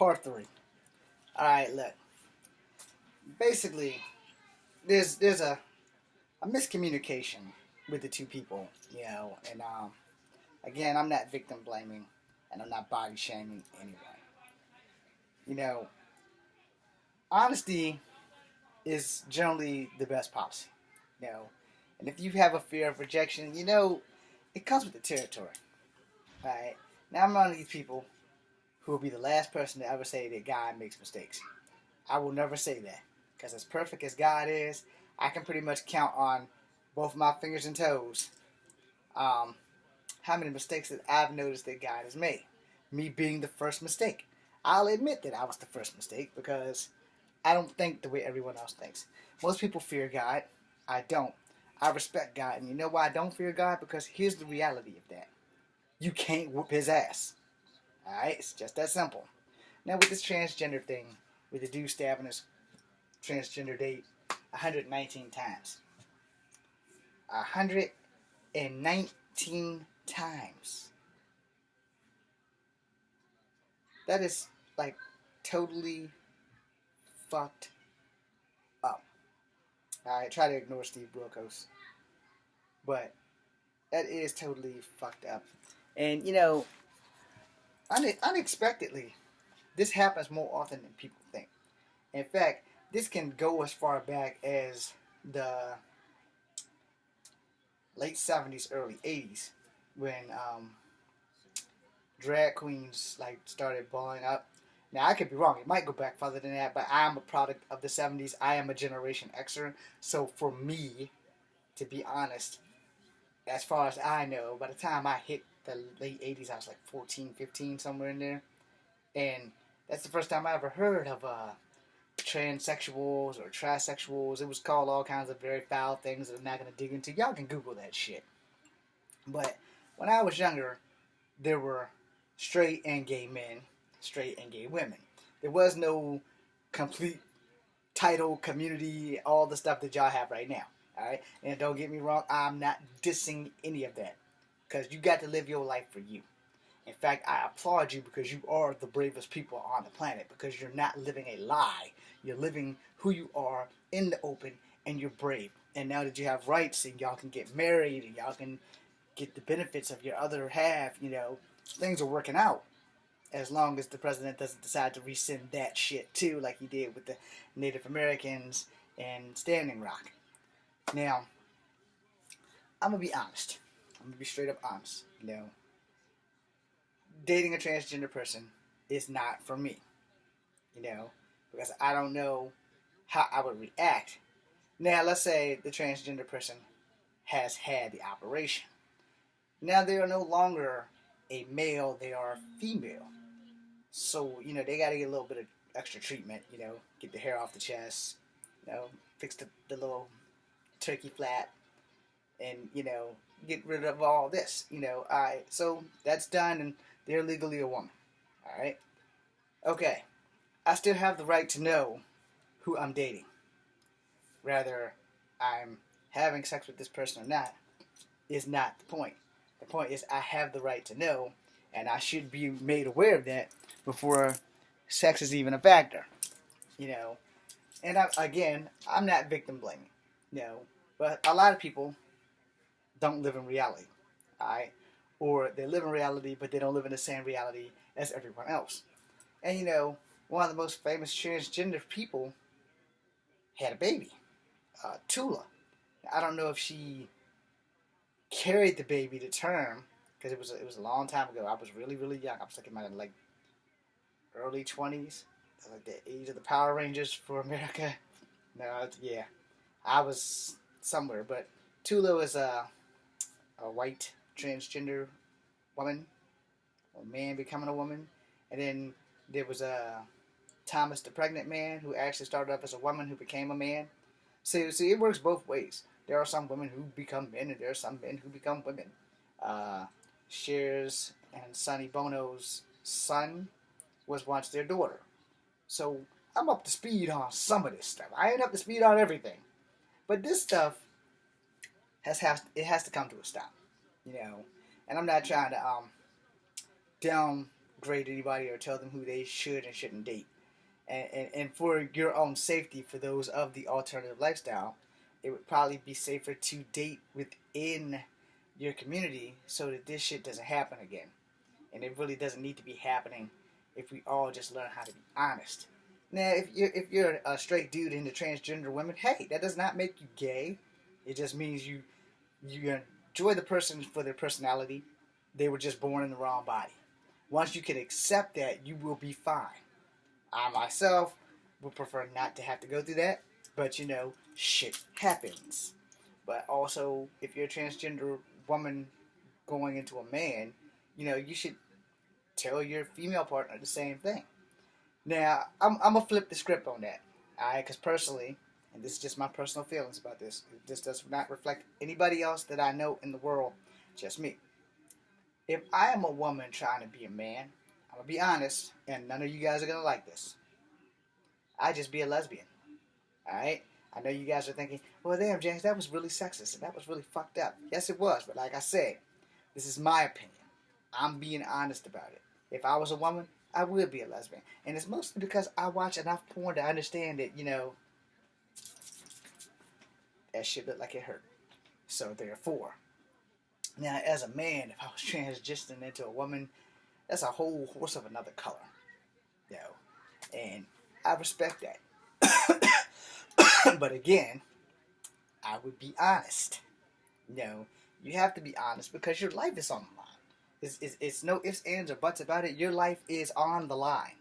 Part 3. Alright, look. Basically, there's a miscommunication with the two people, and again, I'm not victim blaming and I'm not body shaming anyone. You know, honesty is generally the best policy. You know, and if you have a fear of rejection, it comes with the territory. Alright? Now I'm one of these people who will be the last person to ever say that God makes mistakes. I will never say that. Because as perfect as God is, I can pretty much count on both my fingers and toes how many mistakes that I've noticed that God has made. Me being the first mistake. I'll admit that I was the first mistake because I don't think the way everyone else thinks. Most people fear God. I don't. I respect God. And you know why I don't fear God? Because here's the reality of that. You can't whoop his ass. Alright? It's just that simple. Now with this transgender thing, with the dude stabbing his transgender date 119 times. 119 times. That is like totally fucked up. I try to ignore Steve Brokos, but that is totally fucked up. And unexpectedly, this happens more often than people think. In fact, this can go as far back as the late 70s, early 80s, when drag queens started blowing up. Now I could be wrong; it might go back further than that, but I'm a product of the 70s. I am a Generation Xer, so for me, to be honest, as far as I know, by the time I hit the late 80s, I was like 14, 15, somewhere in there, and that's the first time I ever heard of transsexuals or trisexuals. It was called all kinds of very foul things that I'm not going to dig into. Y'all can Google that shit. But when I was younger, there were straight and gay men, straight and gay women. There was no complete title, community, all the stuff that y'all have right now. Alright? And don't get me wrong, I'm not dissing any of that. Because you got to live your life for you. In fact, I applaud you because you are the bravest people on the planet. Because you're not living a lie. You're living who you are in the open, and you're brave. And now that you have rights, and y'all can get married, and y'all can get the benefits of your other half, things are working out. As long as the president doesn't decide to rescind that shit too, like he did with the Native Americans and Standing Rock. Now, I'm going to be honest. I'm going to be straight up honest. Dating a transgender person is not for me. Because I don't know how I would react. Now, let's say the transgender person has had the operation. Now they are no longer a male, they are female. So, they got to get a little bit of extra treatment, get the hair off the chest, fix the little turkey flat, and, get rid of all this, Alright, so that's done, and they're legally a woman. Alright? Okay. I still have the right to know who I'm dating. Whether I'm having sex with this person or not is not the point. The point is I have the right to know, and I should be made aware of that before sex is even a factor. And I'm not victim blaming. But a lot of people don't live in reality. Alright? Or they live in reality, but they don't live in the same reality as everyone else. And one of the most famous transgender people had a baby, Tula. I don't know if she carried the baby to term, because it was a long time ago. I was really, really young. I was like in my early 20s. Like the age of the Power Rangers for America. No, yeah. I was somewhere, but Tula was a white transgender woman, a man becoming a woman. And then there was Thomas, the pregnant man, who actually started off as a woman who became a man. See, it works both ways. There are some women who become men, and there are some men who become women. Cher's and Sonny Bono's son was once their daughter. So I'm up to speed on some of this stuff. I ain't up to speed on everything. But this stuff has to come to a stop. And I'm not trying to grade anybody or tell them who they should and shouldn't date. And for your own safety, for those of the alternative lifestyle, it would probably be safer to date within your community so that this shit doesn't happen again. And it really doesn't need to be happening if we all just learn how to be honest. Now, if you're a straight dude into transgender women, hey, that does not make you gay. It just means you enjoy the person for their personality. They were just born in the wrong body. Once you can accept that, you will be fine. I myself would prefer not to have to go through that, but shit happens. But also, if you're a transgender woman going into a man, you should tell your female partner the same thing. Now, I'm gonna flip the script on that, alright? Because personally, and this is just my personal feelings about this, this does not reflect anybody else that I know in the world, just me. If I am a woman trying to be a man, I'm gonna be honest, and none of you guys are gonna like this. I'd just be a lesbian, alright? I know you guys are thinking, well, damn, James, that was really sexist and that was really fucked up. Yes, it was, but like I said, this is my opinion. I'm being honest about it. If I was a woman, I would be a lesbian. And it's mostly because I watch enough porn to understand that, that shit looked like it hurt. So therefore, now as a man, if I was transitioning into a woman, that's a whole horse of another color. And I respect that. But again, I would be honest. You have to be honest because your life is on the line. It's no ifs, ands, or buts about it. Your life is on the line.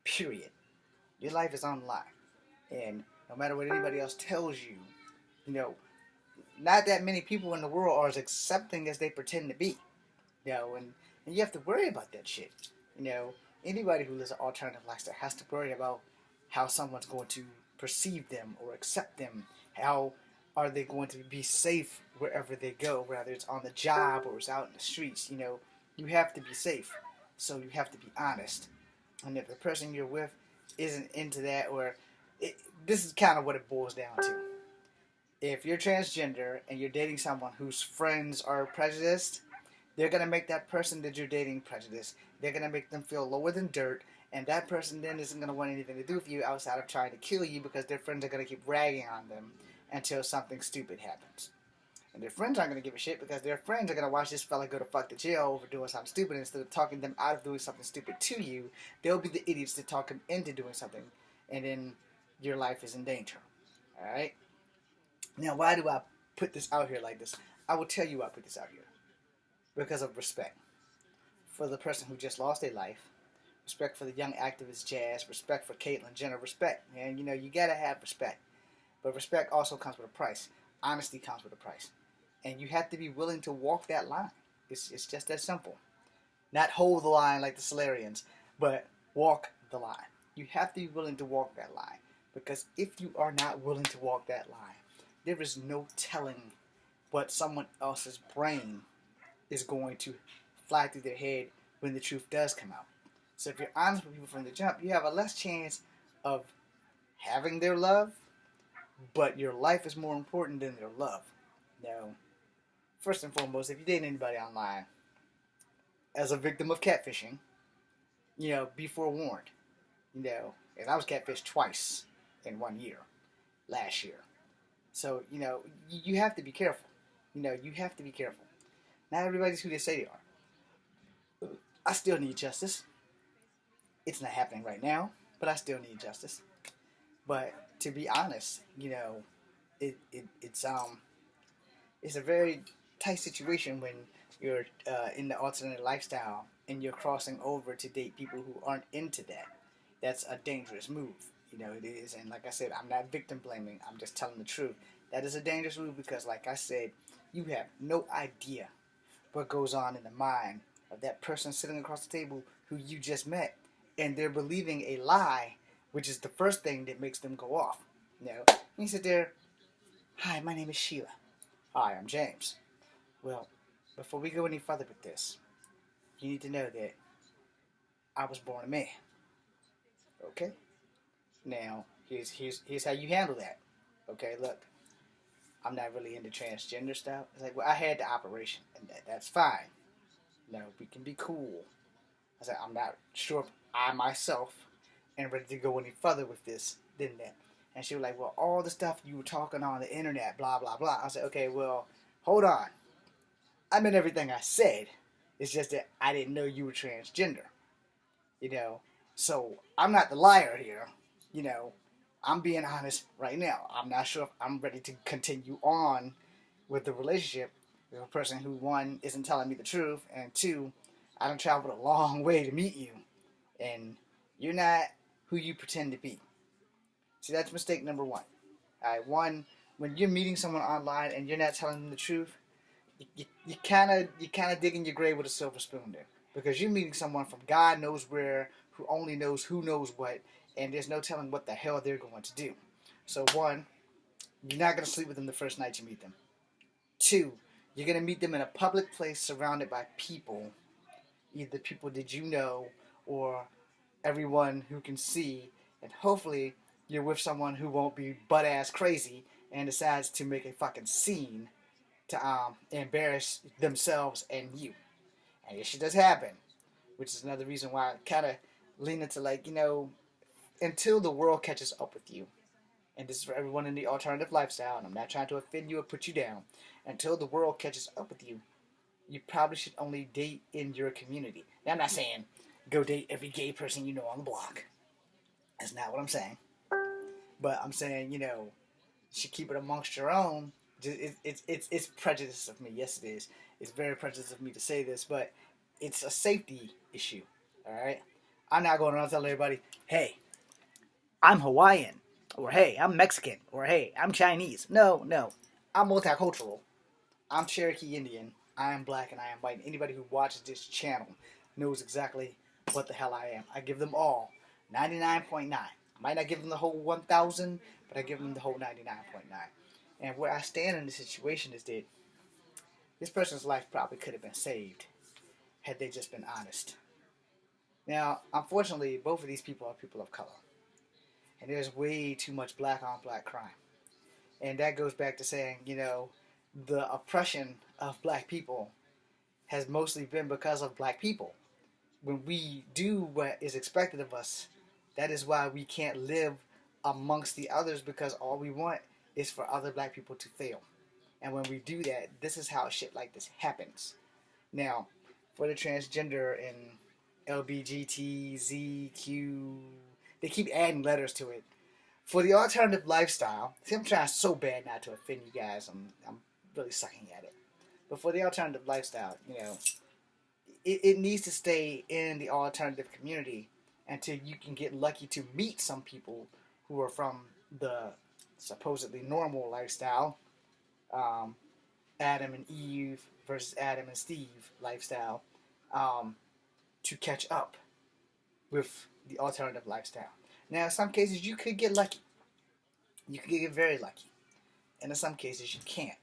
Period. Your life is on the line. And no matter what anybody else tells you, not that many people in the world are as accepting as they pretend to be. And you have to worry about that shit. Anybody who lives an alternative lifestyle has to worry about how someone's going to perceive them or accept them. How are they going to be safe wherever they go, whether it's on the job or it's out in the streets. You have to be safe, so you have to be honest. And if the person you're with isn't into that, this is kind of what it boils down to. If you're transgender and you're dating someone whose friends are prejudiced, they're going to make that person that you're dating prejudiced. They're going to make them feel lower than dirt, and that person then isn't going to want anything to do with you outside of trying to kill you because their friends are going to keep ragging on them until something stupid happens. And their friends aren't going to give a shit because their friends are going to watch this fella go to fuck the jail over doing something stupid. Instead of talking them out of doing something stupid to you, they'll be the idiots to talk him into doing something, and then your life is in danger. Alright? Now, why do I put this out here like this? I will tell you why I put this out here. Because of respect. For the person who just lost their life. Respect for the young activist Jazz. Respect for Caitlyn Jenner. Respect. And you gotta have respect. But respect also comes with a price. Honesty comes with a price. And you have to be willing to walk that line. It's just that simple. Not hold the line like the Solarians, but walk the line. You have to be willing to walk that line. Because if you are not willing to walk that line, there is no telling what someone else's brain is going to fly through their head when the truth does come out. So if you're honest with people from the jump, you have a less chance of having their love, but your life is more important than their love. Now, first and foremost, if you date anybody online as a victim of catfishing, be forewarned. And I was catfished twice in 1 year, last year. So, you have to be careful. You have to be careful. Not everybody's who they say they are. I still need justice. It's not happening right now, but I still need justice. But to be honest, it's a very tight situation when you're in the alternate lifestyle and you're crossing over to date people who aren't into that. That's a dangerous move. It is. And like I said, I'm not victim blaming. I'm just telling the truth. That is a dangerous move because, like I said, you have no idea what goes on in the mind of that person sitting across the table who you just met. And they're believing a lie, which is the first thing that makes them go off. You sit there, hi, my name is Sheila. Hi, I'm James. Well, before we go any further with this, you need to know that I was born a man. Okay? Now, here's how you handle that. Okay, look, I'm not really into transgender stuff. It's like, well, I had the operation, and that's fine. We can be cool. I said, I'm not sure if I myself am ready to go any further with this than that. And she was like, well, all the stuff you were talking on the internet, blah, blah, blah. I said, okay, well, hold on. I meant everything I said. It's just that I didn't know you were transgender. You know, so I'm not the liar here. You know, I'm being honest right now. I'm not sure if I'm ready to continue on with the relationship with a person who, one, isn't telling me the truth, and two, I done traveled a long way to meet you, and you're not who you pretend to be. See, that's mistake number one. All right, one, when you're meeting someone online and you're not telling them the truth, you kind of digging your grave with a silver spoon there, because you're meeting someone from God knows where, who only knows who knows what, and there's no telling what the hell they're going to do. So one, you're not going to sleep with them the first night you meet them. Two, you're going to meet them in a public place surrounded by people, either people that you know or everyone who can see, and hopefully you're with someone who won't be butt ass crazy and decides to make a fucking scene to embarrass themselves and you. And if shit does happen, which is another reason why I kind of lean into, like, you know, until the world catches up with you, and this is for everyone in the alternative lifestyle, and I'm not trying to offend you or put you down, until the world catches up with you, you probably should only date in your community. Now, I'm not saying go date every gay person you know on the block. That's not what I'm saying. But I'm saying, you know, you should keep it amongst your own. It's prejudice of me. Yes, it is. It's very prejudiced of me to say this, but it's a safety issue. All right? I'm not going around telling everybody, hey, I'm Hawaiian, or hey, I'm Mexican, or hey, I'm Chinese. No, no. I'm multicultural. I'm Cherokee Indian. I am black and I am white. And anybody who watches this channel knows exactly what the hell I am. I give them all 99.9. I might not give them the whole 1,000, but I give them the whole 99.9. And where I stand in this situation is that this person's life probably could have been saved had they just been honest. Now, unfortunately, both of these people are people of color. And there's way too much black on black crime. And that goes back to saying, you know, the oppression of black people has mostly been because of black people. When we do what is expected of us, that is why we can't live amongst the others, because all we want is for other black people to fail. And when we do that, this is how shit like this happens. Now, for the transgender and LBGTZQ, they keep adding letters to it. For the alternative lifestyle, see, I'm trying so bad not to offend you guys. I'm really sucking at it. But for the alternative lifestyle, you know, it needs to stay in the alternative community until you can get lucky to meet some people who are from the supposedly normal lifestyle, Adam and Eve versus Adam and Steve lifestyle, to catch up with the alternative lifestyle. Now, in some cases, you could get lucky. You could get very lucky. And in some cases, you can't.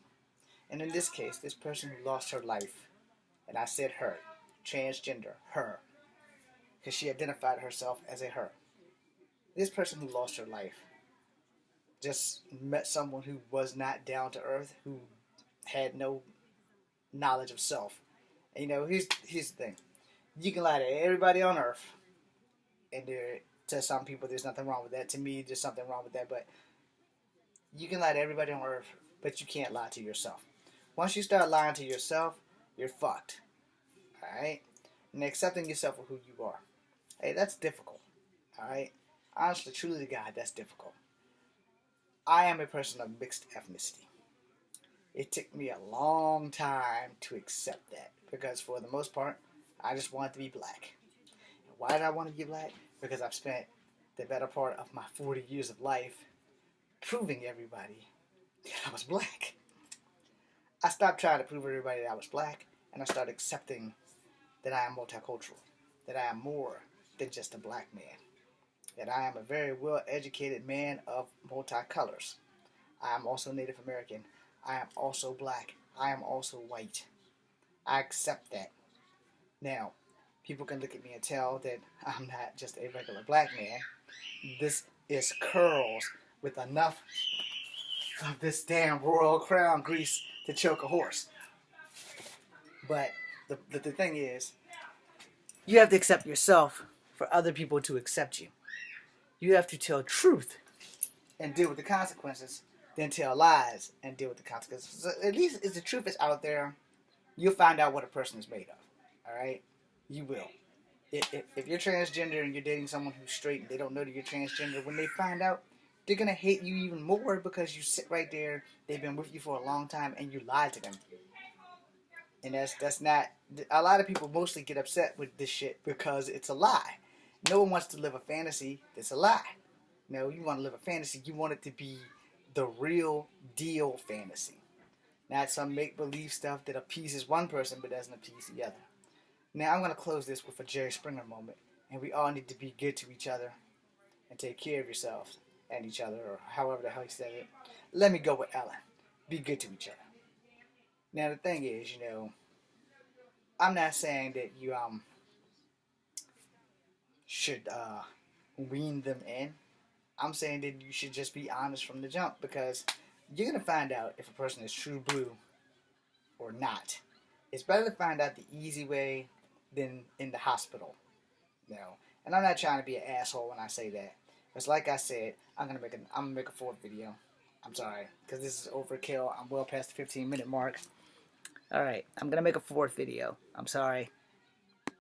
And in this case, this person who lost her life, and I said her, transgender, her, because she identified herself as a her. This person who lost her life just met someone who was not down to earth, who had no knowledge of self. And, you know, here's the thing. You can lie to everybody on earth, and to some people there's nothing wrong with that. To me, there's something wrong with that, but you can lie to everybody on earth, but you can't lie to yourself. Once you start lying to yourself, you're fucked. Alright? And accepting yourself for who you are. Hey, that's difficult. Alright? Honestly, truly to God, that's difficult. I am a person of mixed ethnicity. It took me a long time to accept that, because for the most part, I just wanted to be black. And why did I want to be black? Because I've spent the better part of my 40 years of life proving everybody that I was black. I stopped trying to prove everybody that I was black, and I started accepting that I am multicultural, that I am more than just a black man, that I am a very well-educated man of multicolors. I am also Native American. I am also black. I am also white. I accept that. Now, people can look at me and tell that I'm not just a regular black man. This is curls with enough of this damn royal crown grease to choke a horse. But the thing is, You have to accept yourself for other people to accept you. You have to tell truth and deal with the consequences, then tell lies and deal with the consequences. So at least if the truth is out there, you'll find out what a person is made of. All right? You will. If you're transgender and you're dating someone who's straight and they don't know that you're transgender, when they find out, they're going to hate you even more because you sit right there, they've been with you for a long time, and you lied to them. And that's not... A lot of people mostly get upset with this shit because it's a lie. No one wants to live a fantasy that's a lie. No, you want to live a fantasy, you want it to be the real deal fantasy. Not some make-believe stuff that appeases one person but doesn't appease the other. Now I'm going to close this with a Jerry Springer moment. And we all need to be good to each other and take care of yourselves and each other, or however the hell he said it. Let me go with Ellen. Be good to each other. Now the thing is, I'm not saying that you should wean them in. I'm saying that you should just be honest from the jump, because you're going to find out if a person is true blue or not. It's better to find out the easy way than in the hospital. And I'm not trying to be an asshole when I say that. Because like I said, I'm gonna make a fourth video. I'm sorry, because this is overkill. I'm well past the 15-minute mark. Alright, I'm gonna make a fourth video. I'm sorry.